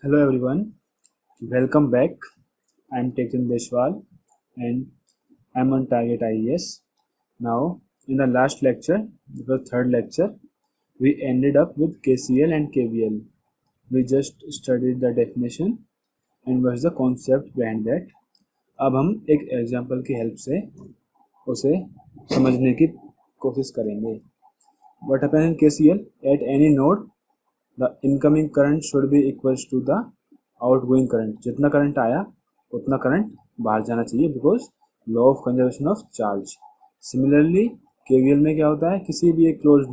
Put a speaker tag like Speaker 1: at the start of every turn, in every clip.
Speaker 1: Hello everyone, welcome back. I'm Tejan Deshwal and I'm on Target IES. Now, in the last lecture, the third lecture, we ended up with KCL and KVL. We just studied the definition and what's the concept behind that. अब हम एक example की help से उसे समझने की कोशिश करेंगे. What happens in KCL? At any node, the incoming current should be equals to the outgoing current. जितना करंट आया उतना करंट बाहर जाना चाहिए because law of conservation of charge. Similarly KVL में क्या होता है, किसी भी एक क्लोज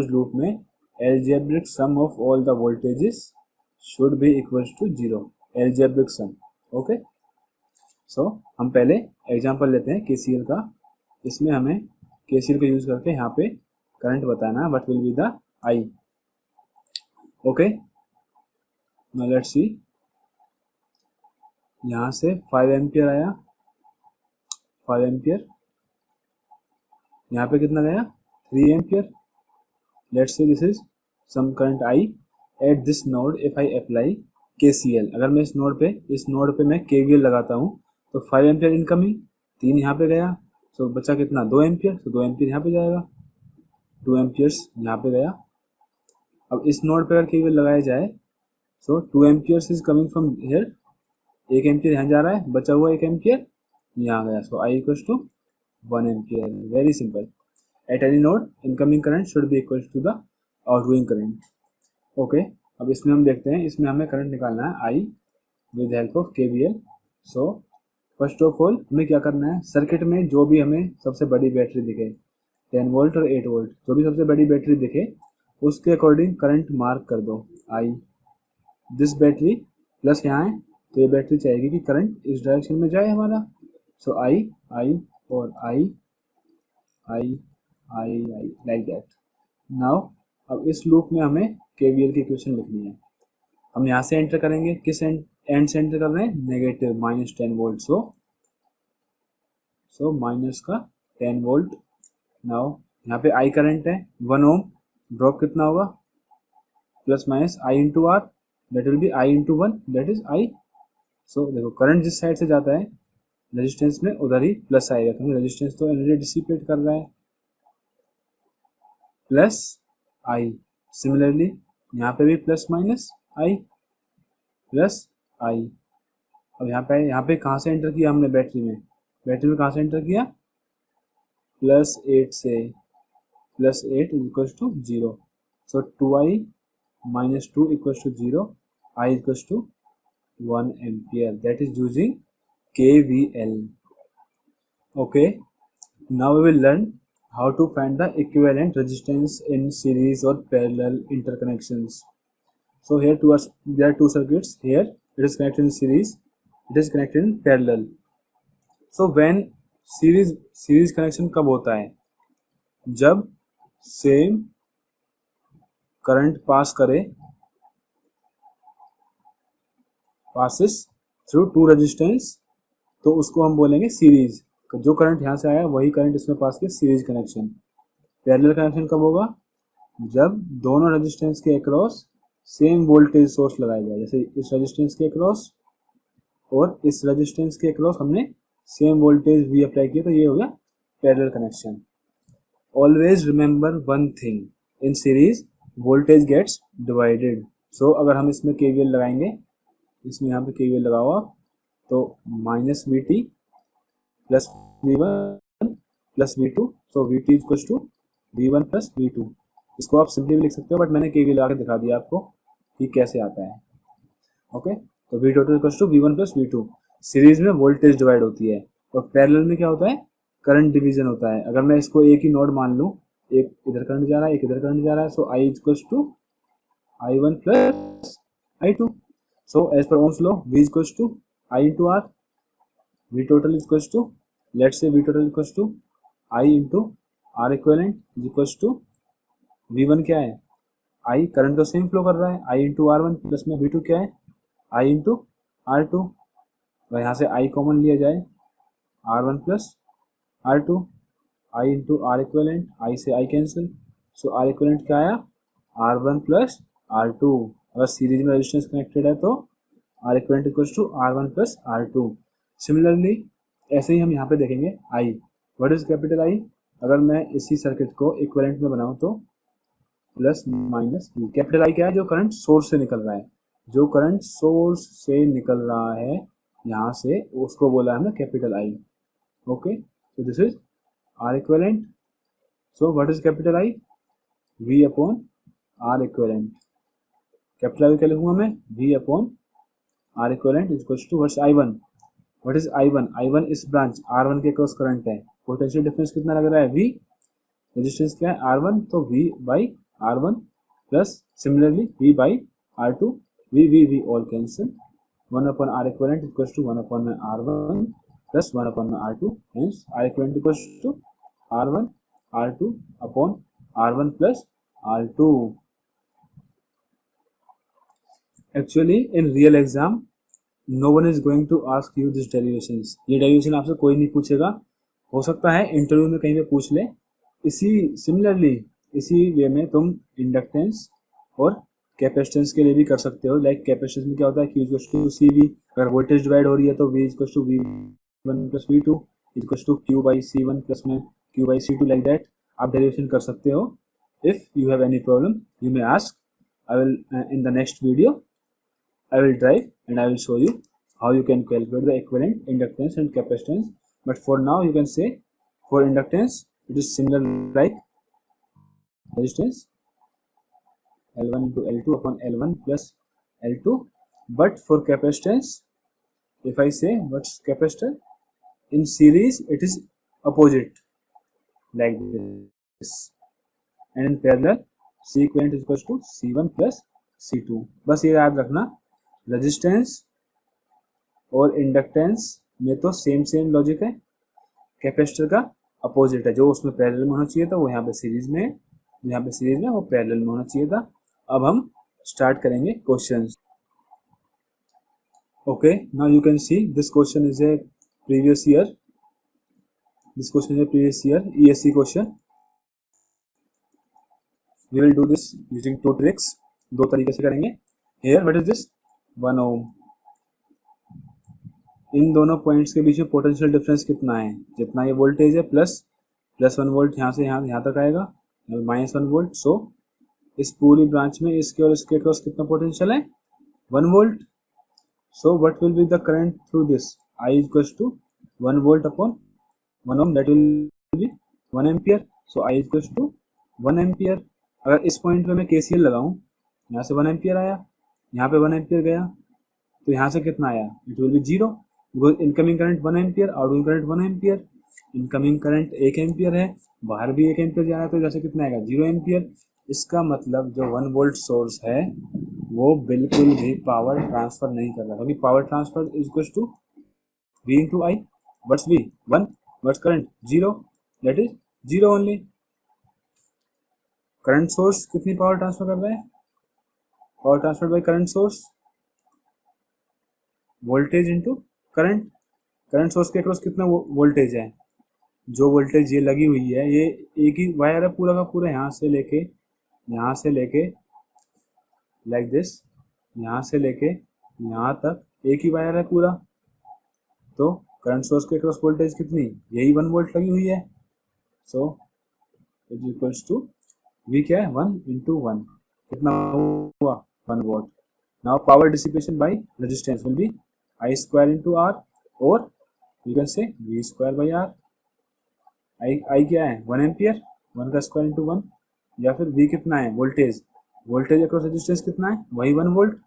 Speaker 1: लूप में algebraic sum of all the voltages should be equals to zero. Algebraic sum. Okay, so हम पहले एग्जांपल लेते हैं केसीएल का. इसमें हमें केसीएल को यूज करके यहाँ पे करंट बताना है. What will be the I. Okay, now let's see. यहाँ से 5 एम्पियर आया, 5 एम्पियर. यहाँ पे कितना गया, 3 ampere. Let's say this is some current I at this node. If I apply KCL, अगर मैं इस नोड पे मैं KVL लगाता हूँ तो 5 एम्पियर इनकमिंग, 3 यहाँ पे गया, तो बचा कितना, 2 एम्पियर. तो 2 एम्पियर यहाँ पे जाएगा, 2 एम्पियर्स यहाँ पे गया. अब इस नोड पे अगर केवीएल लगाया जाए सो 2 amperes is coming from here. 1 ampere यहाँ जा रहा है, बचा हुआ 1 एम्पियर यहाँ गया. So I equals to 1 ampere. Very simple. At any node incoming current should be equals to the outgoing current. Okay, अब इसमें हम देखते हैं, इसमें हमें करंट निकालना है I with help of KVL. So first of all हमें क्या करना है, सर्किट में जो भी हमें सबसे बड़ी बैटरी दिखे, 10 वोल्ट और 8 वोल्ट, जो भी सबसे बड़ी बैटरी दिखे उसके अकॉर्डिंग करंट मार्क कर दो. आई दिस बैटरी प्लस यहाँ है तो ये बैटरी चाहेगी कि करंट इस डायरेक्शन में जाए हमारा. सो आई आई और आई आई आई आई लाइक दैट. नाउ अब इस लूप में हमें केवीएल की इक्वेशन लिखनी है. हम यहाँ से एंटर करेंगे, किस एंड से एंटर कर रहे हैं, नेगेटिव -10 वोल्ट. सो माइनस का 10 वोल्ट. नाउ यहाँ पे आई करंट है 1 ओम. ड्रॉप कितना होगा, plus minus I into R, that will be I into 1, that is I. So देखो करंट जिस साइड से जाता है रेजिस्टेंस में उधर ही प्लस आएगा, क्योंकि रेजिस्टेंस तो एनर्जी डिसिपेट कर रहा है. प्लस आई. सिमिलरली यहाँ पे भी प्लस माइनस आई प्लस आई. अब यहाँ पे कहाँ से एंटर किया हमने, बैटरी में कहाँ से एंटर किया, +8 से. +8 is equals to 0. So 2i - 2 equals to 0. I equals to 1 ampere. That is using KVL. Okay, now we will learn how to find the equivalent resistance in series or parallel interconnections. So here there are two circuits. Here it is connected in series, it is connected in parallel. So when series connection कब होता है, जब same current passes through two resistance, तो उसको हम बोलेंगे series. जो current यहाँ से आया वही करंट इसमें पास किया, सीरीज कनेक्शन. पैरेलल कनेक्शन कब होगा, जब दोनों रेजिस्टेंस के अक्रॉस सेम वोल्टेज सोर्स लगाया जाए. जैसे इस रेजिस्टेंस के अक्रॉस और इस रेजिस्टेंस के अक्रॉस हमने सेम वोल्टेज भी अप्लाई किया, तो ये हो गया parallel connection. Always remember one thing, in series voltage gets divided. So अगर हम इसमें केवीएल लगाएंगे, इसमें यहाँ पे केवीएल लगाओ आप, तो -VT plus V1 plus V2. So VT equals to V1 plus V2. इसको आप सिंपली भी लिख सकते हो, बट मैंने केवीएल लगा के दिखा दिया आपको कि कैसे आता है. ओके, तो V total equals to V1 plus V2. Series में वोल्टेज डिवाइड होती है और पैरेलल में क्या होता है, करंट डिवीजन होता है. अगर मैं इसको एक ही नोड मान लूँ, एक इधर करंट जा रहा है, एक इधर करंट जा रहा है, so I equals to I1 plus I2. So as per Ohm's law, V is equals to I into R. V total is equals to, let's say V total equals to I into R equivalent is equals to V1 क्या है, I current तो same flow कर रहा है, I into R1 plus में V2 क्या है, I into R2. और यहाँ से I कॉमन लिया जाए, R1 plus R2. I into R equivalent, I से I cancel. So R equivalent क्या आया, R1 प्लस R2. अगर सीरीज में रेजिस्टेंस कनेक्टेड है तो R equivalent equals to R1 plus R2। Similarly ऐसे ही हम यहाँ पे देखेंगे I, what is capital I? अगर मैं इसी सर्किट को इक्विवेलेंट में बनाऊं तो plus minus V. Capital I क्या है? जो करंट सोर्स से निकल रहा है, जो करंट सोर्स से निकल रहा है यहाँ से, उसको बोला हमने capital I. Okay, so this is R equivalent. So what is capital I? V upon R equivalent. Capital I क्या लिखूंगा मैं? V upon R equivalent is equals to what's I1? What is I1? I1 इस branch R1 के cross current है। Potential difference कितना लग रहा है? V। रेजिस्टेंस क्या है? R1, तो V by R1 plus similarly V by R2, V all cancel, 1 upon R equivalent equals to 1 upon R1 plus 1 upon R2, hence R equivalent equals to R1 R2 upon R1 plus R2. Actually in real exam no one is going to ask you this derivations. ये derivation आपसे कोई नहीं पूछेगा, हो सकता है interview में कहीं पे पूछ ले। इसी सिमिलरली इसी वे में तुम इंडक्टेंस और कैपेसिटेंस के लिए भी कर सकते हो। लाइक कैपेसिटेंस में क्या होता है कि इक्वल्स टू सी वी, अगर वोल्टेज डिवाइड हो रही है तो V equals to V one plus V two equals to Q by C one plus में Q by C two, like that आप डेरिवेशन कर सकते हो। If you have any problem you may ask, I will in the next video I will drive and I will show you how you can calculate the equivalent inductance and capacitance. But for now you can say for inductance it is similar like resistance L1 into L2 upon L1 plus L2. But for capacitance, if I say what's capacitor, in series it is opposite like this, and in parallel C equivalent is equals to C1 plus C2. बस ये याद रखना, resistance और inductance में तो same logic है, capacitor का opposite है, जो उसमें पैरेलल में होना चाहिए था वो यहाँ पे सीरीज में है, यहाँ पे सीरीज में वो पैरेलल में होना चाहिए था। अब हम स्टार्ट करेंगे questions. Okay, now you can see this question is a previous year, this question is a previous year ESE question. We will do this using two tricks, दो तरीके से करेंगे। Here what is this 1 ohm, इन दोनों points के बीच में potential difference कितना है? जितना ये वोल्टेज है प्लस 1 वोल्ट यहाँ से यहाँ तक आएगा, -1 वोल्ट। सो इस पूरी ब्रांच में इसके और इसके क्रॉस कितना पोटेंशियल है? 1 volt. So what will be the current through this? I equals to 1 volt upon 1 ohm, that will be 1 ampere. So I equals to 1 ampere. अगर इस पॉइंट पे मैं KCL लगाऊं, यहाँ से 1 एम्पियर आया, यहाँ पे 1 एम्पियर गया, तो यहाँ से कितना आया? It will be 0, because incoming current 1 ampere, outgoing current 1 ampere. Incoming current 1 ampere है, बाहर भी 1 एम्पियर जा रहा है, तो जैसे कितना आएगा? 0 एम्पियर। इसका मतलब जो 1 वोल्ट सोर्स है वो बिल्कुल भी पावर ट्रांसफर नहीं कर रहा, क्योंकि power transfer is equal to V into I. What's V? 1, what's current? 0, that is 0 only. Current source कितनी पावर ट्रांसफर कर रहा है? Power transfer by current source, voltage into current. Current source के across कितना वोल्टेज है? जो voltage ये लगी हुई है, ये एक ही वायर है पूरा का पूरा, यहाँ से लेके लाइक दिस, यहाँ से लेके यहाँ तक एक ही वायर है पूरा। तो करंट सोर्स के अक्रॉस वोल्टेज कितनी? यही 1 वोल्ट लगी हुई है। So it equals to V क्या है? 1 इंटू 1, कितना हुआ? 1 volt. Now power dissipation by resistance will be I square into R, और you can say V square by R। I क्या है? 1 एम्पियर, 1 का स्क्वायर इंटू 1, या फिर V कितना है? वोल्टेज, वोल्टेज अक्रॉस रेजिस्टेंस कितना है? वही 1 वोल्ट,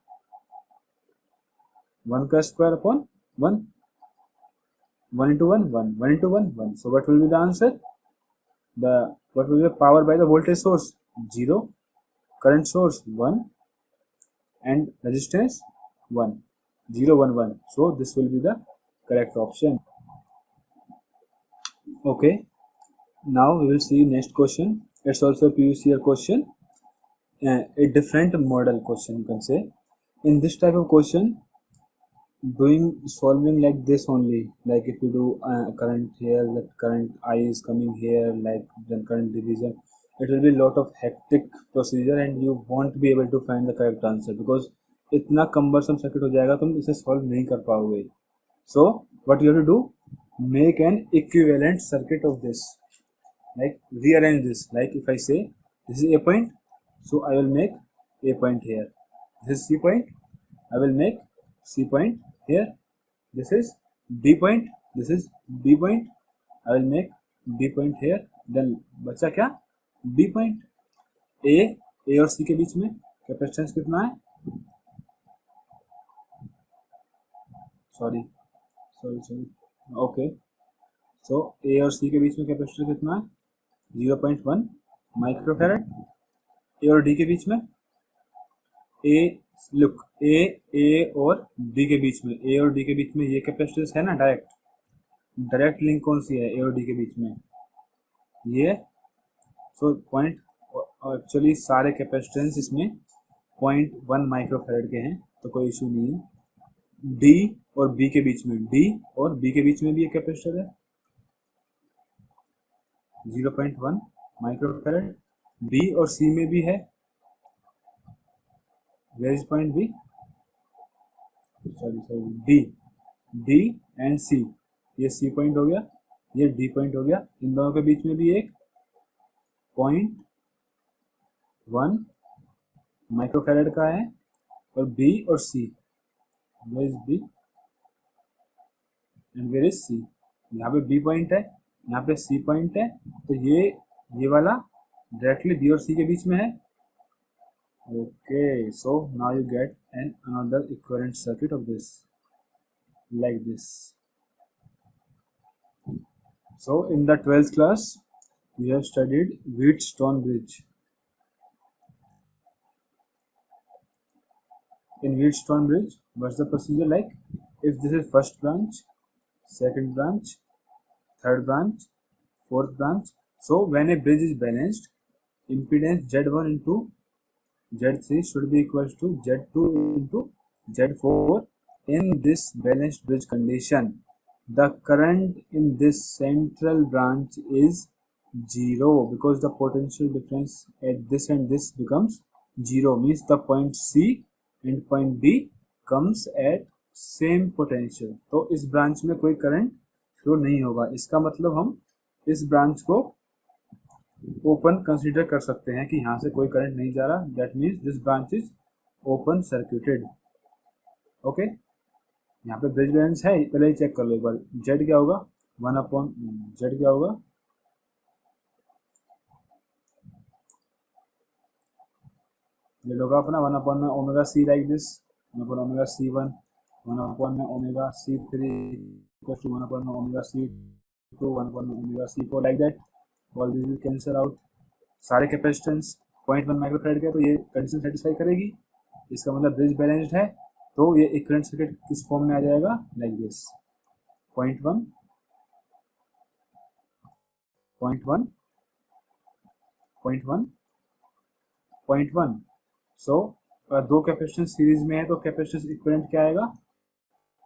Speaker 1: 1 का square upon 1, 1 into 1, 1 into 1, 1। So what will be the answer? What will be the power by the voltage source? 0, current source 1, and resistance 1, 0, 1, 1. So this will be the correct option. Okay, now we will see next question. It's also a previous year question, a different model question you can say. In this type of question, solving like this only, like if you do current here, that current I is coming here, like then current division, it will be lot of hectic procedure and you won't be able to find the correct answer because इतना cumbersome circuit हो जाएगा तुम इसे solve नहीं कर पाओगे. So what you have to do, make an equivalent circuit of this, like rearrange this. Like if I say this is A point, so I will make A point here. This is C point, I will make C point here. This is D point, this is B point, I will make B point here. Then बचा क्या, B point. A और C के बीच में capacitance कितना है, sorry okay, so A और C के बीच में कैपेसिटर कितना है, 0.1 माइक्रोफैरड. A और D के बीच में, A और D के बीच में, A और D के बीच में ये कैपेसिटेंस है ना, डायरेक्ट लिंक कौन सी है, A और D के बीच में ये. सो पॉइंट, एक्चुअली सारे कैपेसिटेंस इसमें 0.1 माइक्रोफैरड के हैं तो कोई इशू नहीं है. D और B के बीच में, D और B के बीच में भी एक कैपेसिटर है 0.1 माइक्रोफैरड. B और C में भी है, where is point B, sorry D and C, ये C पॉइंट हो गया, ये D पॉइंट हो गया. इन दोनों के बीच में भी एक 0.1 माइक्रोफैरड का है. और B और C, where is B and where is C, यहाँ पे B पॉइंट है, यहाँ पे C पॉइंट है, तो ये वाला डायरेक्टली B और C के बीच में है. Okay, so now you get another equivalent circuit of this, like this. So in the 12th class we have studied Wheatstone bridge. In Wheatstone bridge, what's the procedure like? If this is first branch, second branch, third branch, fourth branch, so when a bridge is balanced, impedance Z1 into Z3 should be equals to Z2 into Z4. In this balanced bridge condition, the current in this central branch is 0 because the potential difference at this and this becomes 0, means the point C and point B comes at same potential. तो इस branch में कोई current flow नहीं होगा. इसका मतलब हम इस ब्रांच को ओपन कंसीडर कर सकते हैं कि यहाँ से कोई करंट नहीं जा रहा. That means this branch is open circuited. Okay, यहाँ पे ब्रिज बैलेंस है, पहले ही चेक कर लो एक बार. जेड क्या होगा, 1/z क्या होगा, जेड होगा अपना 1/में ओमेगा सी, लाइक दिस 1/ओमेगा C1, 1/में ओमेगा C3 इक्वल टू 1/में ओमेगा C2, 1/में omega C4, like that. All this will cancel out. सारे कैपेसिटेंस 0.1 माइक्रोफैरड के, तो ये कंडीशन सेटिस्फाई करेगी. इसका मतलब ब्रिज बैलेंस्ड है, तो ये इक्विवेलेंट सर्किट किस फॉर्म में आ जाएगा, लाइक दिस 0.1 0.1 0.1 0.1. सो दो कैपेसिटेंस सीरीज में है तो कैपेसिटेंस इक्विवेलेंट क्या आएगा,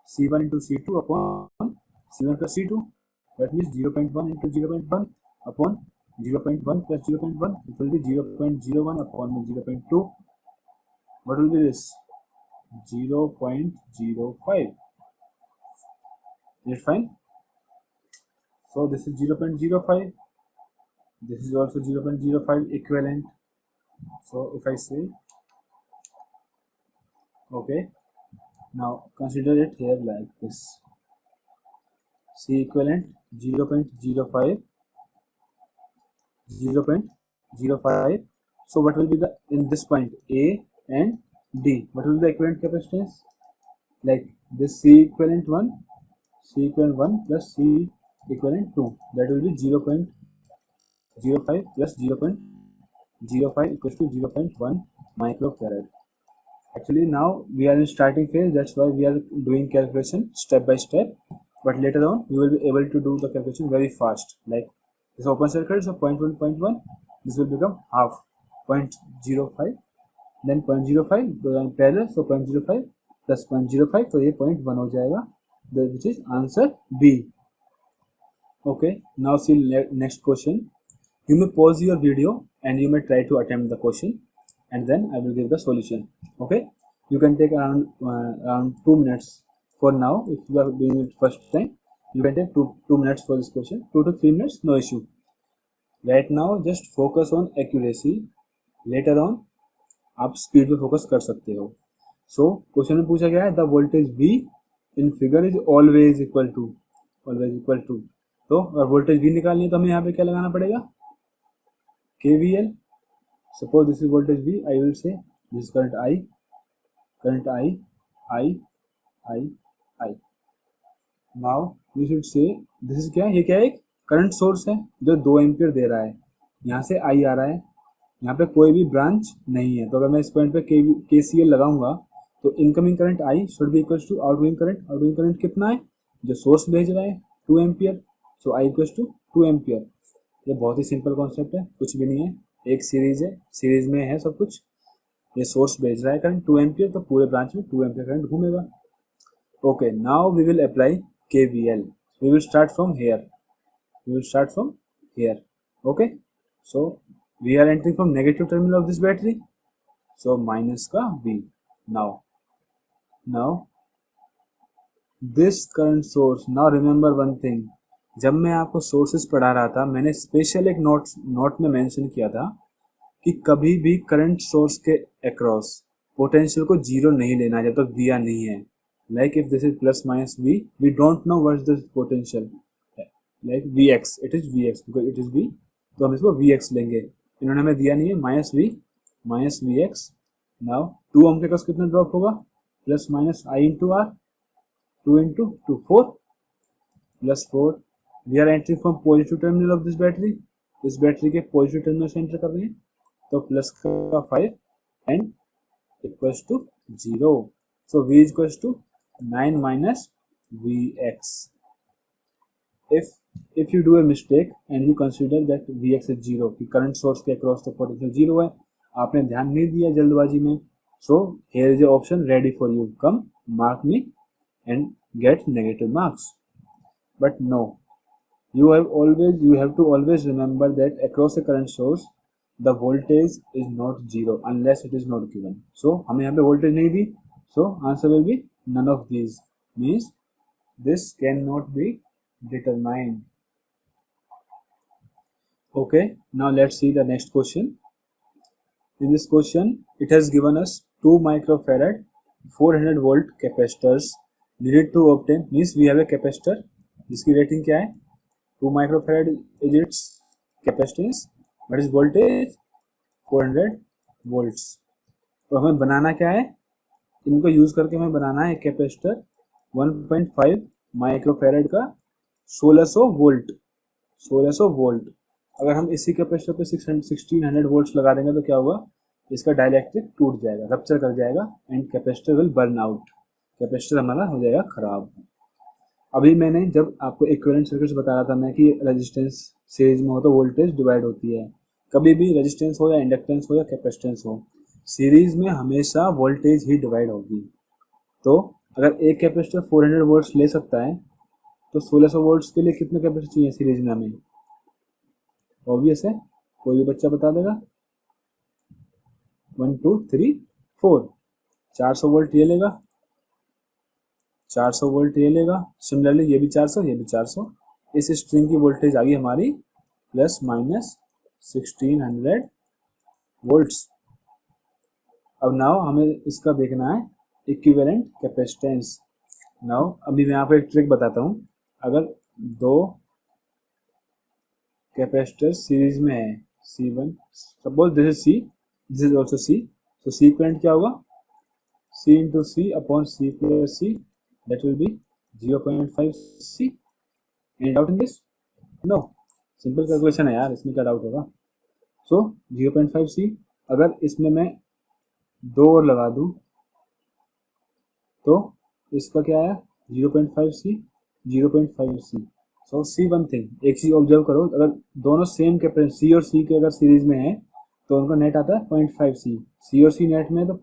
Speaker 1: C1 into C2 upon C1 plus C2. That means 0.1 into 0.1 upon 0.1 plus 0.1, it will be 0.01 upon 0.2. What will be this, 0.05. Is it fine? So this is 0.05, this is also 0.05 equivalent. So if I say, okay, now consider it here like this, C equivalent 0.05, 0.05. So what will be the, in this point A and D, what will be the equivalent capacitance, like this C equivalent 1 plus C equivalent 2, that will be 0.05 plus 0.05 equals to 0.1 microfarad. Actually now we are in starting phase, that's why we are doing calculation step by step, but later on you will be able to do the calculation very fast. Like this open circuit is of 0.1, this will become half 0.05, then 0.05 parallel, so 0.05 plus 0.05, तो ये 0.1 हो जाएगा, which is answer B. Okay, now see next question. You may pause your video and you may try to attempt the question, and then I will give the solution. Okay, you can take around 2 minutes for now. If you are doing it first time, you can take two minutes for this question, 2 to 3 minutes, no issue. Right now just focus on accuracy. Later on आप speed पे focus कर सकते हो. So question में पूछा गया है the voltage V in figure is always equal to. तो अगर वोल्टेज V निकालनी है तो हमें यहाँ पे क्या लगाना पड़ेगा, KVL. Suppose this is voltage V, I will say this current I. Now you should say this is क्या है, ये क्या है, एक करंट सोर्स है जो 2 एम्पियर दे रहा है. यहाँ से I आ रहा है, यहाँ पे कोई भी ब्रांच नहीं है. तो अगर मैं इस पॉइंट पे KCL लगाऊंगा तो incoming current I should be equal to outgoing current कितना है जो सोर्स भेज रहा है 2 ampere. So I equal to 2 ampere. ये बहुत ही सिंपल कॉन्सेप्ट है, कुछ भी नहीं है, एक सीरीज है, सीरीज में है सब कुछ. ये सोर्स भेज रहा है करंट 2 एम्पियर, तो पूरे ब्रांच में 2 एम्पियर करंट घूमेगा. Okay, now we will apply KVL. We will start from here. Okay, so we are entering from negative terminal of this battery, so minus का V. now this current source. now remember one thing, जब मैं आपको sources पढ़ा रहा था मैंने special एक note में मेंशन किया था कि कभी भी करंट सोर्स के अक्रॉस पोटेंशियल को जीरो नहीं लेना जब तक दिया नहीं है. Like if this is plus minus V, we don't know what is the potential. Like Vx, it is Vx because it is V, तो हम इसको Vx लेंगे. इन्होंने हमें दिया नहीं है, माइनस Vx. नाउ 2 ओम के पास कितना ड्रॉप होगा, plus minus I into R, 2 into 2 4 plus 4. We are entering from positive terminal of this battery. इस बैटरी के पॉजिटिव टर्मिनल से एंटर कर रहे हैं, तो प्लस का 5 and equals to 0. So V equals to 9 minus Vx. if you do a mistake and you consider that Vx is 0, कि current source के अक्रॉस तो पोटेंशियल 0 है, आपने ध्यान नहीं दिया जल्दबाजी में. सो here is a option ready for you, come mark me and get negative marks. But no, you have to always remember that across a current source the voltage is not 0 unless it is not given. So हमें यहाँ पे voltage नहीं दी, so answer will be none of these, means this cannot be determined. Okay, now let's see the next question. In this question it has given us 2 microfarad 400 volt capacitors needed to obtain, means we have a capacitor जिसकी rating क्या है, 2 microfarad is its capacitance, but is voltage 400 volts. तो हमें बनाना क्या है, इनको use करके हमें बनाना है कैपेसिटर 1.5 माइक्रोफेरेड का 1600 वोल्ट. अगर हम इसी कैपेसिटर पे 1600 वोल्ट्स लगा देंगे तो क्या होगा, इसका डाइलेक्ट्रिक टूट जाएगा, रप्चर कर जाएगा and capacitor will burn out. Capacitor हमारा हो जाएगा खराब. अभी मैंने जब आपको इक्विवेलेंट सर्किट्स बता रहा था मैं कि रेजिस्टेंस सीरीज में हो तो वोल्टेज डिवाइड होती है. कभी भी रेजिस्टेंस हो या इंडक्टेंस हो या कैपेसिटेंस हो, सीरीज में हमेशा वोल्टेज ही डिवाइड होगी. तो अगर एक कैपेसिटर 400 वोल्ट्स ले सकता है तो 1600 वोल्ट्स के लिए कितने कैपेसिटर चाहिए सीरीज में हमें, ऑब्वियस है, कोई भी बच्चा बता देगा. 1 2 3 4, 400 वोल्ट ये लेगा, 400 वोल्ट ये लेगा, सिमिलरली ये भी 400, ये भी 400. इस स्ट्रिंग की वोल्टेज आ गई हमारी प्लस माइनस 1600 वोल्ट्स. अब नाउ हमें इसका देखना है इक्विवेलेंट कैपेसिटेंस. नाउ अभी मैं आपको एक ट्रिक बताता हूँ. अगर 2 कैपेसिटर सीरीज में है, C1, suppose this is C, this is also C, तो C करंट क्या होगा, C into C upon C plus C, that will be 0.5 C. Any doubt in this? No, simple calculation है यार, इसमें क्या doubt होगा. सो 0.5 C, अगर इसमें मैं 2 और लगा दूं तो इसका क्या है 0.5 C. सो सी वन थिंग, एक चीज ऑब्जर्व करो, अगर दोनों सेम कैपेसिटी C और C के अगर सीरीज में है तो उनका नेट आता है 0.5 C. C और C नेट में, तो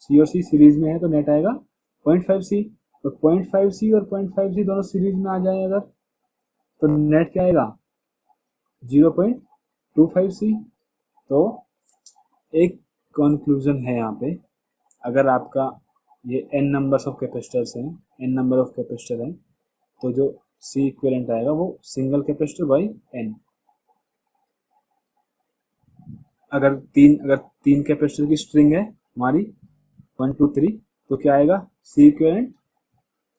Speaker 1: C और C सीरीज में है तो नेट आएगा 0.5 C. तो 0.5 C और 0.5 C दोनों सीरीज में आ जाए अगर, तो नेट क्या आएगा 0.2 25C। तो एक कंक्लूजन है यहाँ पे, अगर आपका ये n नंबर्स ऑफ कैपेसिटर्स हैं, n नंबर ऑफ कैपेसिटर हैं, तो जो C इक्विवेलेंट आएगा वो सिंगल कैपेसिटर बाई n। अगर तीन कैपेसिटर की स्ट्रिंग है हमारी 1 2 3, तो क्या आएगा C इक्विवेलेंट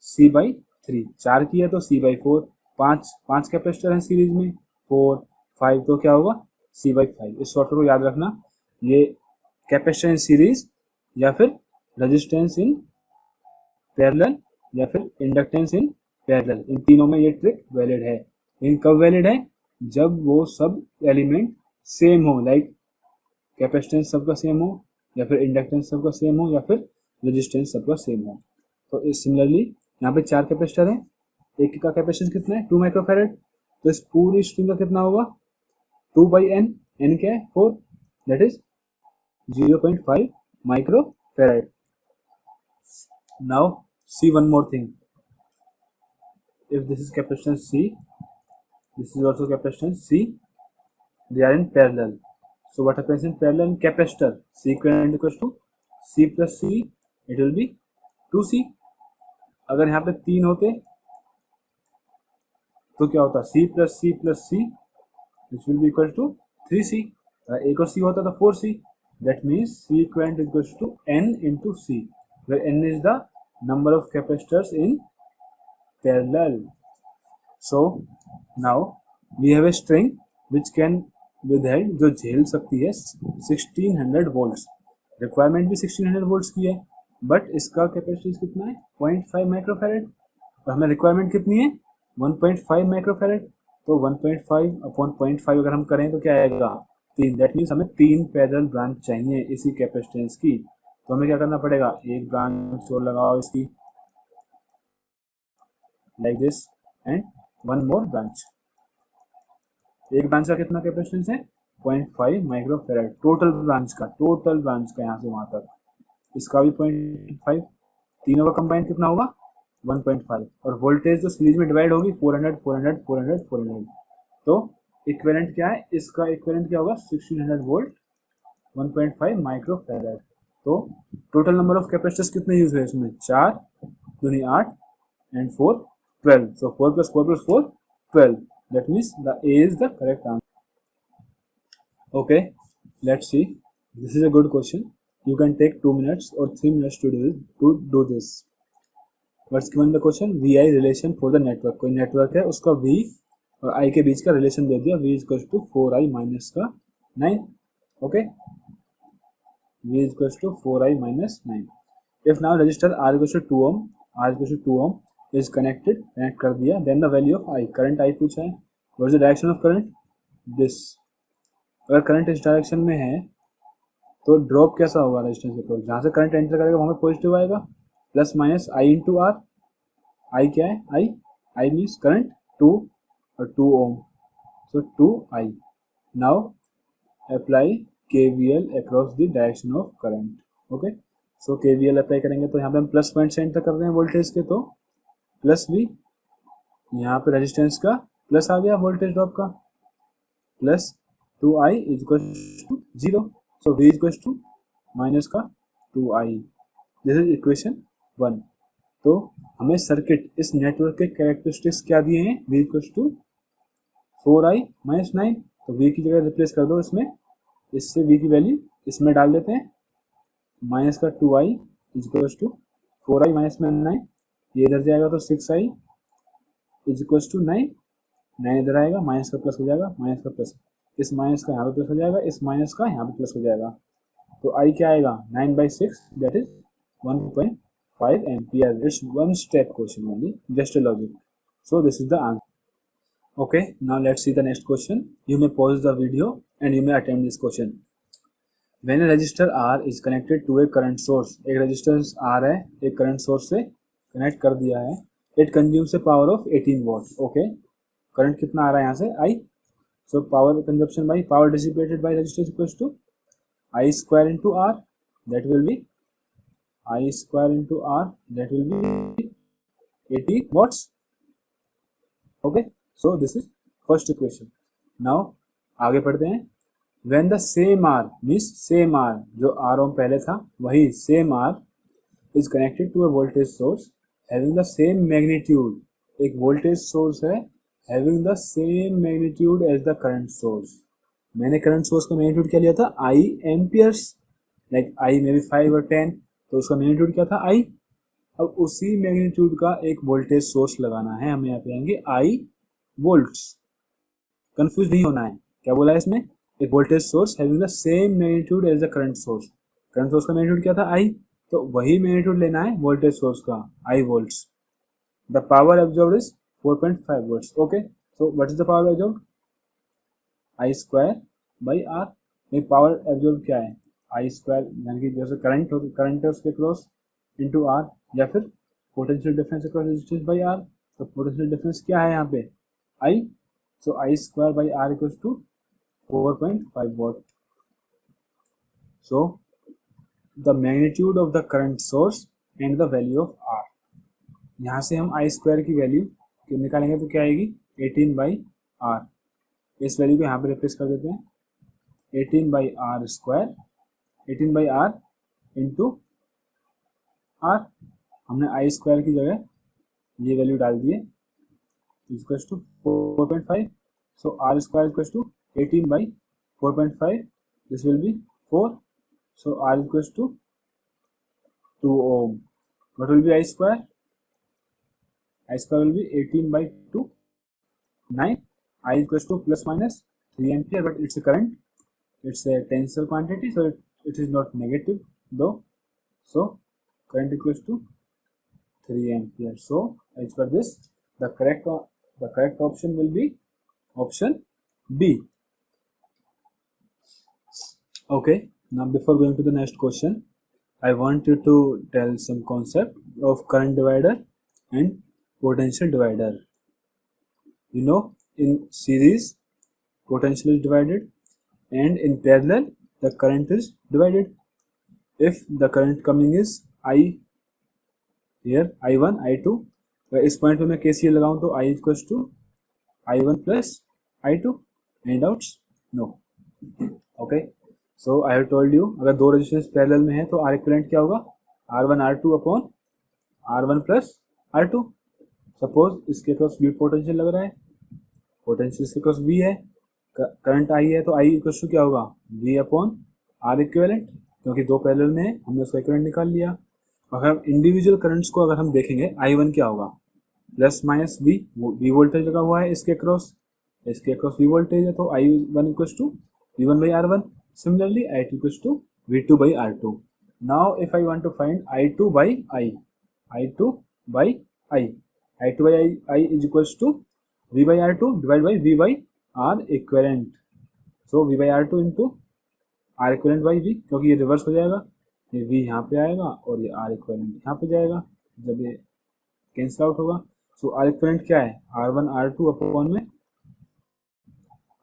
Speaker 1: C बाई 3। 4 की है तो C बाई 4। पांच कैपेसिटर हैं सीरीज में, 4 5, तो क्या होगा C बाई 5। इस शॉर्टकट को याद रखना, ये कैपेसिटर इन सीरीज या फिर रेजिस्टेंस इन पैरेलल या फिर इंडक्टेंस इन पैरेलल, इन तीनों में ये ट्रिक वैलिड है। इन कब वैलिड है, जब वो सब एलिमेंट सेम हो, लाइक कैपेसिटेंस सबका सेम हो, या फिर इंडक्टेंस सबका सेम हो, या फिर रेजिस्टेंस सबका सेम हो। तो इस सिमिलरली यहाँ पे 4 कैपेसिटर हैं, एक का कैपेसिटेंस कितना है 2 माइक्रोफैरेड, तो इस पूरी स्ट्रिंग का कितना होगा 2 बाई n, n क्या है 4, that is 0.5 microfarad. Now see one more thing, if this is capacitance C, this is also capacitance C, they are in parallel. So what happens in parallel capacitor, C equivalent equals to C plus C, it will be 2C। अगर यहाँ पे 3 होते तो क्या होता C plus C plus C, which will be equal to 3C। एक और C होता तो 4C, that means C equivalent equals to N into C, where N is the number of capacitors in parallel। So now we have a string which can withheld, जो झेल सकती है 1600 volts. Requirement भी 1600 volts की है, but इसका capacitance कितना है 0.5 माइक्रोफैरेड, और हमें रिक्वायरमेंट कितनी है 1.5 माइक्रोफैरेड। तो 1.5 अपॉन 0.5 अगर हम करें तो क्या आएगा 3, दैट मीन्स हमें 3 पैरेलल ब्रांच चाहिए इसी कैपेसिटेंस की। तो हमें क्या करना पड़ेगा, एक ब्रांच और लगाओ इसकी like this, and one more branch. एक ब्रांच का कितना कैपेसिटेंस है 0.5 माइक्रोफैरेड, टोटल ब्रांच का यहाँ से वहां तक, इसका भी 0.5, तीनों का कंबाइन कितना होगा 1.5। और वोल्टेज तो सीरीज में डिवाइड होगी 400 400 400 400, तो इक्विवेलेंट क्या है, इसका इक्विवेलेंट क्या होगा 1600 वोल्ट 1.5 माइक्रोफैरेड। तो टोटल नंबर ऑफ कैपेसिटर्स कितने यूज हुए इसमें, 4 दूनी 8 and 4 12, so 4 plus 4 plus 4 12, that means the A is the correct answer। Okay, let's see, this is a good question, you can take 2 minutes or 3 minutes to do this। What's given the question, VI relation for the network, कोई network है उसका V और I के बीच का relation दे दिया, V is equals to 4I minus का 9। okay, V is equals to 4I minus 9। if now resistor R equals to 2 ohm, R equals to 2 ohm is connected, connect कर दिया, then the value of I, current I पूछा है, what is the direction of current, this। अगर current इस direction में है तो drop कैसा होगा रेजिस्टेंस के क्रॉस, जहाँ से करंट एंटर करेगा वहाँ पे पॉजिटिव आएगा, plus minus I into R. I क्या है, आई मीन्स करंट 2 और 2 ohm, so 2I। Now apply KVL across the direction of current. Okay, so KVL apply करेंगे तो यहाँ पे हम प्लस पॉइंट से एंटर कर रहे हैं वोल्टेज के, तो प्लस V, यहाँ पे रेजिस्टेंस का प्लस आ गया वोल्टेज ड्रॉप का, plus 2I is equal to 0, so V is equal to minus का 2I। This is equation 1। तो हमें सर्किट इस नेटवर्क के कैरेक्टरिस्टिक्स क्या दिए हैं, V equal to 4I minus 9, तो V की जगह रिप्लेस कर दो इसमें, इससे V की वैल्यू इसमें डाल देते हैं, माइनस का 2I is equal to 4I minus में 9, ये इधर जाएगा तो 6I इज इक्वल टू 9, 9 इधर आएगा, माइनस का प्लस हो जाएगा, माइनस का प्लस, इस माइनस का यहाँ पे प्लस हो जाएगा, इस माइनस का यहाँ पे प्लस हो जाएगा, तो I क्या आएगा 9/6, that is 1.5 ampere. It's one step question only, just a logic, so this is the answer. Okay, now let's see the next question, you may pause the video and you may attempt this question. When a resistor R is connected to a current source, एक resistance R है एक current source से connect कर दिया है, it consumes A power of 18 what. Okay, current कितना आ रहा है यहाँ से I, so power consumption by power dissipated by resistance equals to I square into R, that will be I square into R, that will be 80 watts। Okay, so this is first equation। now आगे पढ़ते हैं। When the same R means same R, जो R ohm पहले था वही same R is connected to a voltage source having the same magnitude, एक voltage source है having the same magnitude as the current source. मैंने current source का magnitude क्या लिया था, आई एम्पियर्स, लाइक आई में भी 5 और 10, तो उसका मैग्नीट्यूड क्या था, आई। अब उसी मैग्नीट्यूड का एक वोल्टेज सोर्स लगाना है, हम यहाँ पे आएंगे आई वोल्ट्स। कंफ्यूज नहीं होना है, क्या बोला है इसमें, एक voltage source having the same magnitude as the current source. Current source का मैग्नीट्यूड क्या था, आई, तो वही मैग्नीट्यूड लेना है वोल्टेज सोर्स का, I volts. The power absorbed is 4.5 volts. Okay, so what is the power absorbed, I square by R. ये power absorb क्या है, आई स्क्वायर, यानी कि जैसे करंट है उसके क्रॉस इंटू आर, या फिर potential difference across resistance by R. तो पोटेंशियल डिफरेंस क्या है यहाँ पे, I, so I square by R equals to 4.5 watt. So the magnitude of the current source and the value of R. यहाँ से हम आई स्क्वायर की वैल्यू निकालेंगे तो क्या आएगी, 18 बाई आर। इस वैल्यू को यहाँ पे रिप्लेस कर देते हैं, 18 by R square, 18 by R into R. हमने आई स्क्वायर की जगह ये वैल्यू डाल दिए, equals to 4.5। So R square equals to 18 by 4.5, this will be 4। So R equals to 2 ohm. What will be I square, I square will be 18 by 2, 9। I equals to plus minus 3 ampere, but it's a current, it's a tensor quantity, so it is not negative though. So current equals to 3 ampere. So as per this, the correct option will be option B. Okay, now before going to the next question, I want you to tell some concept of current divider and potential divider. You know, in series potential is divided and in parallel the current is divided. If the current coming is I, here I1 I2, इस point पे मैं KCL लगाऊं तो I equals to I1 plus I2, any doubts, no. Okay, so I have told you, अगर दो resistance parallel में है तो आर इक्विवेलेंट क्या होगा, R1 R2 upon R1 plus R2। Suppose इसके क्रॉस V पोटेंशियल लग रहा है, पोटेंशियल इसके क्रॉस V है, करंट आई है, तो आई इक्वल टू क्या होगा, V अपॉन आर इक्विवेलेंट, क्योंकि दो पैरेलल में है हमने उसका इक्विवेलेंट निकाल लिया। अगर हम इंडिविजुअल करंट्स को अगर हम देखेंगे, I1 क्या होगा, प्लस माइनस V वोल्टेज लगा हुआ है इसके क्रॉस V वोल्टेज है, तो I1 equal to V1 by R1। Similarly I2 equal to V2 by R2। Now if I want to find I2 by I is equal to V by R2 divide by V by R equivalent. So V by R2 into R equivalent by V, क्योंकि ये reverse हो जाएगा, ये V यहाँ पे आएगा और ये R इक्विवेलेंट यहाँ पे जाएगा, जब ये कैंसिल आउट होगा। सो R इक्विवेलेंट क्या है, R1 R2 अपॉन में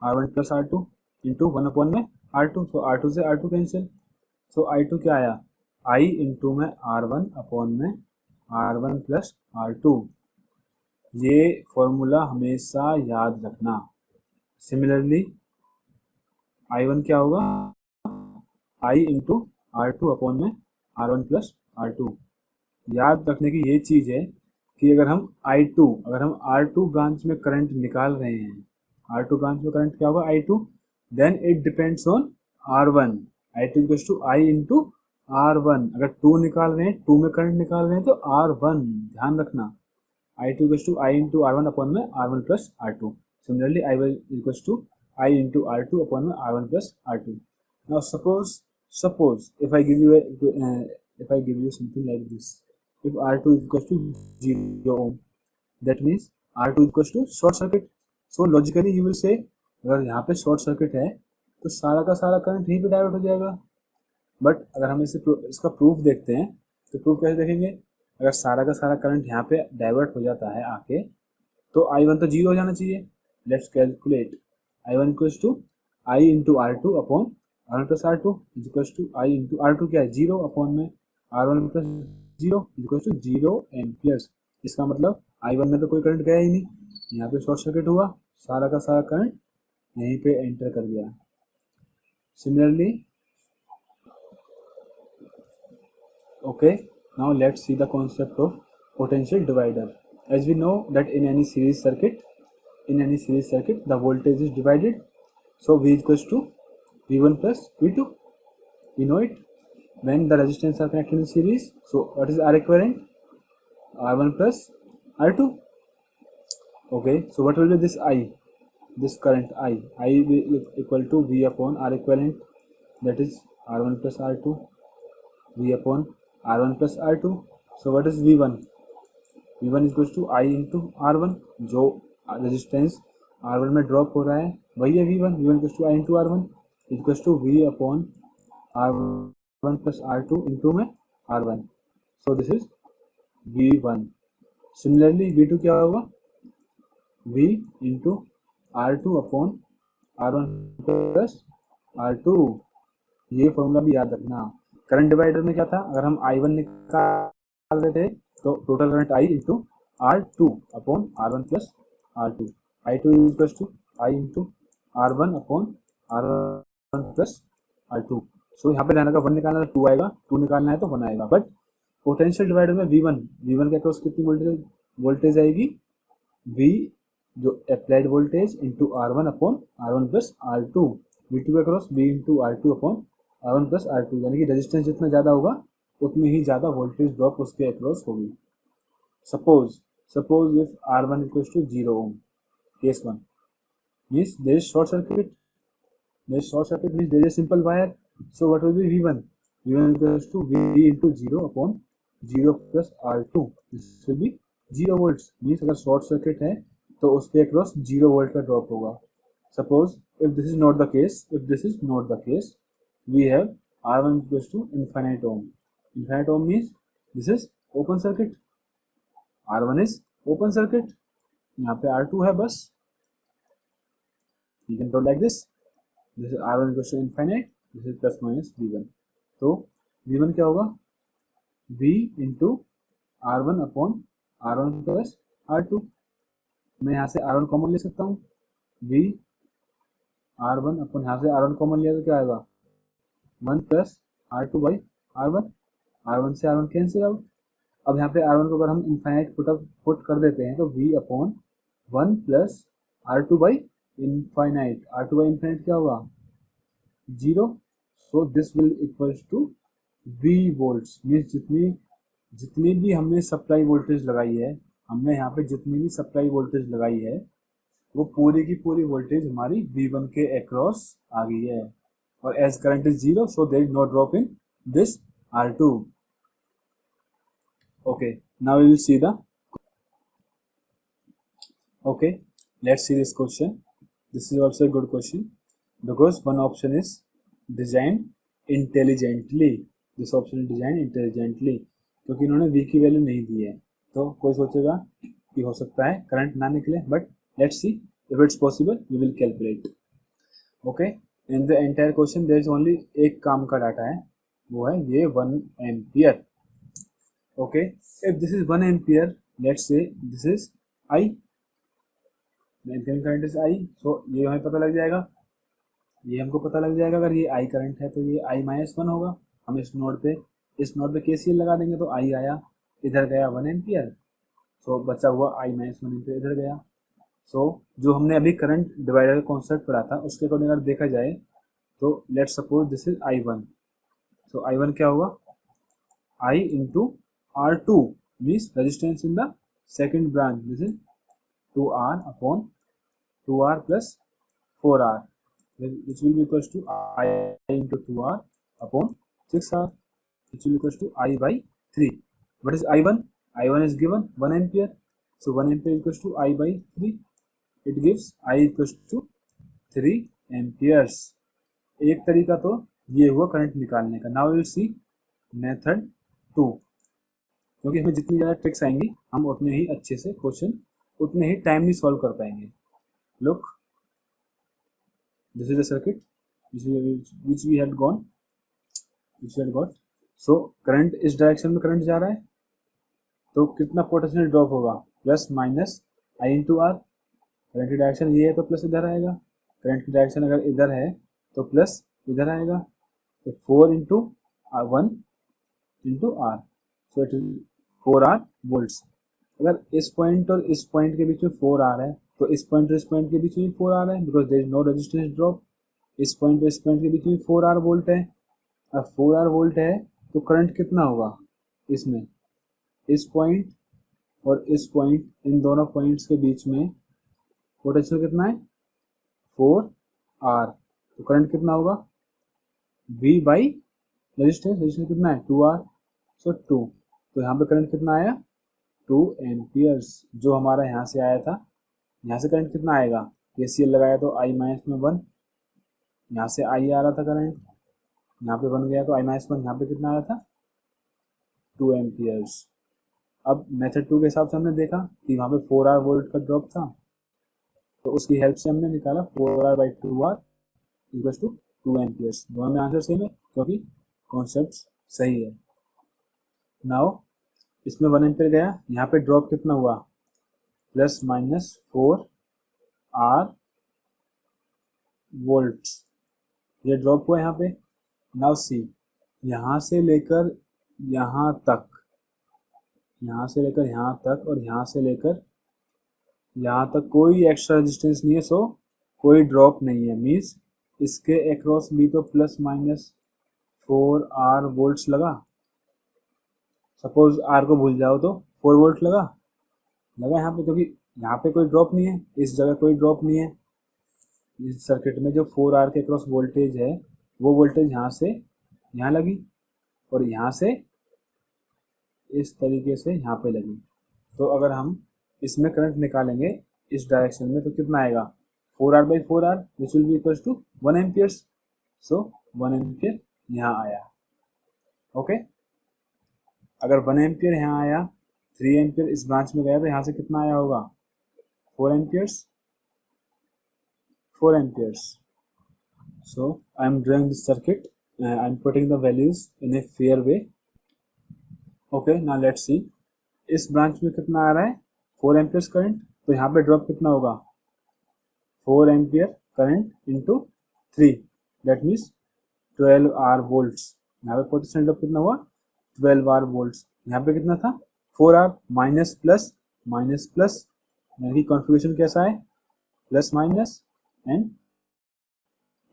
Speaker 1: R1 plus R2 into 1 upon में R2। सो R2 से R2 कैंसिल, सो I2 क्या आया, I इंटू में R1 अपॉन में R1 प्लस R2। ये फॉर्मूला हमेशा याद रखना। सिमिलरली I1 क्या होगा, I इंटू R2 अपॉन में R1 प्लस R2। याद रखने की ये चीज़ है कि अगर हम R2 ब्रांच में करंट निकाल रहे हैं, R2 ब्रांच में करंट क्या होगा, I2, then it depends on R1। I2 equals to I into R1। अगर 2 निकाल रहे हैं, 2 में करंट निकाल रहे हैं तो R1, ध्यान रखना, I2 equals to I into R1 upon में R1 plus R2। Similarly I1 equals to I into R2 upon में R1 plus R2। Now suppose if I give you something like this, if R2 is equals to 0 ohm, that means R2 equals to short circuit. So logically you will say, अगर यहाँ पे short circuit है तो सारा का सारा current यहीं पे डाइवर्ट हो जाएगा। बट अगर हम इसका प्रूफ देखते हैं तो प्रूफ कैसे देखेंगे, अगर सारा का सारा करंट यहाँ पे डाइवर्ट हो जाता है आके, तो I1 तो 0 हो जाना चाहिए। Let's calculate, I1 equals to I into R2 upon R1 plus R2 equals to I into R2 क्या है, 0 अपॉन में R1 plus 0 equals to 0 amperes. इसका मतलब I1 में तो कोई करंट गया ही नहीं, यहाँ पे शॉर्ट सर्किट हुआ, सारा का सारा करंट यहीं पे एंटर कर गया। Similarly okay, now let's see the concept of potential divider. As we know that in any series circuit the voltage is divided, so V equals to V1 plus V2. We know it when the resistance are connected in series. So what is R equivalent? R1 plus R2. Okay, so what will be this I, this current I will equal to V upon R equivalent, that is R1 plus R2, V upon R1 plus R2. So what is V1? V1 equals to I into R1, जो resistance R1 में drop हो रहा है वही है V1. V1 equals to I into R1 equals to V upon R1 plus R2 into में R1. So this is V1. Similarly V2 क्या होगा? V into R2 upon R1 plus R2. ये फॉर्मूला भी याद रखना. करंट डिवाइडर में क्या था, अगर हम I1 निकाल रहे थे तो total current I into R2 upon R1 plus R2. I2 equal to I into R1 upon R1 plus R2. So यहाँ पे ध्यान रखा 1 निकालना है तो 2 आएगा, 2 निकालना है तो 1 आएगा. बट पोटेंशियल डिवाइडर में V1 के अक्रॉस कितनी वोल्टेज आएगी? V जो applied voltage into R1 upon R1 plus R2. V2 के across V into R2 upon R1 plus R2, यानी कि रेजिस्टेंस जितना ज़्यादा होगा उतनी ही ज़्यादा वोल्टेज ड्रॉप उसके अक्रॉस होगी. Suppose if R1 equals to 0 ohm, case 1 means there is short circuit. Means there is a simple wire. So what will be V1? V1 equals to V into 0 upon 0 plus R2. This will be 0 volts. Means अगर short circuit है तो उसके across 0 volt का drop होगा. Suppose if this is not the case, we have R1 equals to infinite ohm. Infinite ohm means this is open circuit. R1 is open circuit. यहाँ पे R2 है बस. You can draw like this. This is R1 equals to infinite. This is plus minus V1. तो V1 क्या होगा? V into R1 upon R1 plus R2. मैं यहाँ से R1 कॉमन ले सकता हूँ. V R1 अपन यहाँ से R1 कॉमन लिया तो क्या आएगा? 1 plus R2 by R1. R1 से R1 कैंसिल आउट. अब यहाँ पे R1 को अगर हम इनफाइनाइट पुट कर देते हैं तो V upon 1 plus R2 by infinite. R2 by infinite क्या होगा? 0. So this will equals to V volts. Means जितनी भी हमने सप्लाई वोल्टेज लगाई है, हमने यहाँ पे जितनी भी सप्लाई वोल्टेज लगाई है वो पूरी की पूरी वोल्टेज हमारी V1 के अक्रॉस आ गई है. और as current is 0, so there is no drop in this R2. Okay, now we will see let's see this question. This is also a good question because one option is designed intelligently. This option is designed intelligently क्योंकि इन्होंने V की value नहीं दी है. तो कोई सोचेगा कि हो सकता है करंट ना निकले, but let's see if it's possible. We will calculate. Okay, in the entire question there is only एक काम का डाटा है, वो है ये 1 ampere. Okay, if this is 1 ampere, let's say this is I, the incoming current is I. So ये हमें पता लग जाएगा, ये हमको पता लग जाएगा अगर ये I करंट है तो ये I माइनस 1 होगा. हम इस नोड पे KCL लगा देंगे तो I आया, इधर गया 1 एम्पियर, सो बचा हुआ I माइनस 1 एम्पियर इधर गया. सो जो हमने अभी करंट डिवाइडर का कॉन्सेप्ट पढ़ा था उसके अकॉर्डिंग अगर देखा जाए तो let's suppose this is I1. So I1 क्या होगा? I into R2 means resistance in the second branch. This is 2R upon 2R plus 4R, which will be equals to I into 2R upon 6R, which will be equals to I by 3. What is I1? I1 is given 1 ampere. So 1 ampere equals to I by 3. It gives I equals to 3 amperes. एक तरीका तो ये हुआ current निकालने का. Now we will see method 2. क्योंकि हमें जितनी ज़्यादा ट्रिक्स आएंगी हम उतने ही अच्छे से क्वेश्चन उतने ही टाइमली सॉल्व कर पाएंगे. Look, this is the circuit which we had got. So current इस डायरेक्शन में करंट जा रहा है तो कितना पोटेंशियल ड्रॉप होगा? Plus minus I into R. Current की डायरेक्शन ये है तो प्लस इधर आएगा, करंट की डायरेक्शन अगर इधर है तो प्लस इधर आएगा, तो 4 into 1 into R, so it is 4R volts. अगर इस पॉइंट और इस पॉइंट के बीच में 4R है तो इस पॉइंट और इस पॉइंट के बीच में 4R है, because there is no resistance drop. इस पॉइंट और इस पॉइंट के बीच में 4R वोल्ट है। अब 4R वोल्ट है तो करंट कितना होगा इसमें, इस पॉइंट और इस पॉइंट, इन दोनों पॉइंट्स के बीच में पोटेंशियल कितना है 4R, तो करंट कितना होगा V बाई रेजिस्टेंस, रेजिस्टेंस कितना है 2R, सो 2, तो यहाँ पे करंट कितना आया 2 एम्पियर्स, जो हमारा यहाँ से आया था। यहाँ से करंट कितना आएगा, KCL लगाया तो I माइनस में 1, यहाँ से I आ रहा था करंट, यहाँ पे बन गया तो I माइनस 1, यहाँ पे कितना आया था 2 एम्पियर्स। अब मेथड 2 के हिसाब से हमने देखा कि वहाँ पे 4R वोल्ट का ड्रॉप था, तो उसकी हेल्प से हमने निकाला 4R by 2R equals to 2 amperes. दोनों में आंसर सेम है क्योंकि कॉन्सेप्ट सही है। नाउ इसमें 1 एम्पियर गया, यहाँ पे ड्रॉप कितना हुआ प्लस माइनस 4R वोल्ट्स, ये ड्रॉप हुआ यहाँ पे। नाउ सी, यहाँ से लेकर यहाँ तक, यहाँ से लेकर यहाँ तक और यहाँ से लेकर यहाँ तक कोई एक्स्ट्रा रेजिस्टेंस नहीं है, सो कोई ड्रॉप नहीं है। मीन्स इसके अक्रॉस भी तो प्लस माइनस 4R वोल्ट्स लगा। सपोज R को भूल जाओ तो 4 वोल्ट लगा यहाँ पे, क्योंकि यहाँ पे कोई ड्रॉप नहीं है, इस जगह कोई ड्रॉप नहीं है। इस सर्किट में जो 4R के अक्रॉस वोल्टेज है वो वोल्टेज यहाँ से यहाँ लगी और यहाँ से इस तरीके से यहाँ पे लगी। तो अगर हम इसमें करंट निकालेंगे इस डायरेक्शन में तो कितना आएगा 4R by 4R which will be equals to 1 amperes, so 1 ampere यहाँ आया। ओके, अगर 1 एम्पियर यहाँ आया, 3 एम्पियर इस ब्रांच में गया तो यहाँ से कितना आया होगा 4 amperes, 4 amperes. So I am drawing this circuit, I am putting the values in a fair way. Okay, now let's see, इस ब्रांच में कितना आ रहा है 4 एम्पियर्स करंट, तो यहाँ पे ड्रॉप कितना होगा 4 ampere current into 3, that means 12R volts. यहाँ पे पोटेंशियल ड्रॉप कितना हुआ 12R वोल्ट्स। यहाँ पे कितना था 4R, minus plus minus plus, यानी कि कॉन्फ़िगरेशन कैसा है plus minus and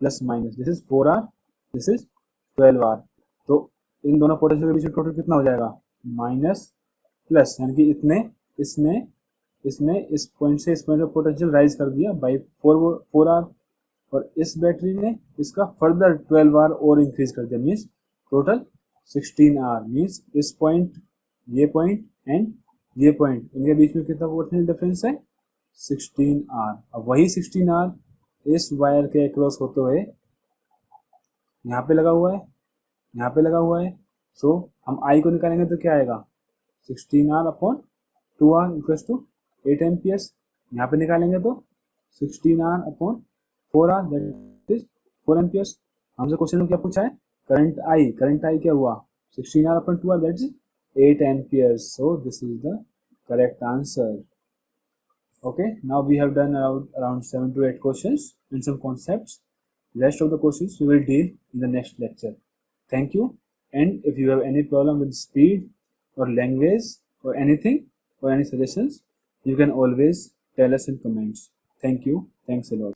Speaker 1: plus minus, this is 4R, this is 12R। तो इन दोनों पोटेंशियल के बीच में टोटल कितना हो जाएगा माइनस प्लस, यानी कि इसने इस पॉइंट से इस पॉइंट का पोटेंशियल राइज कर दिया बाई 4R, और इस बैटरी ने इसका फर्दर 12R और इंक्रीज कर दिया, मीन्स टोटल 16R। मीन्स इस पॉइंट, ये पॉइंट एंड ये पॉइंट, इनके बीच में कितना पोटेंशियल डिफरेंस है 16R। अब वही 16R इस वायर के अक्रॉस होते हुए यहाँ पे लगा हुआ है, यहाँ पे लगा हुआ है। सो हम I को निकालेंगे तो क्या आएगा 16R upon 2R equals to 8 amperes. यहाँ पे निकालेंगे तो 16R upon 4R that is 4 amperes. हमसे क्वेश्चन में क्या पूछा है करंट I क्या हुआ 16R upon 2R that is 8 amperes. So this is the correct answer. Okay, now we have done around 7 to 8 questions and some concepts. Rest of the questions we will deal in the next lecture. Thank you. And if you have any problem with speed or language or anything or any suggestions, you can always tell us in comments. Thank you. Thanks a lot.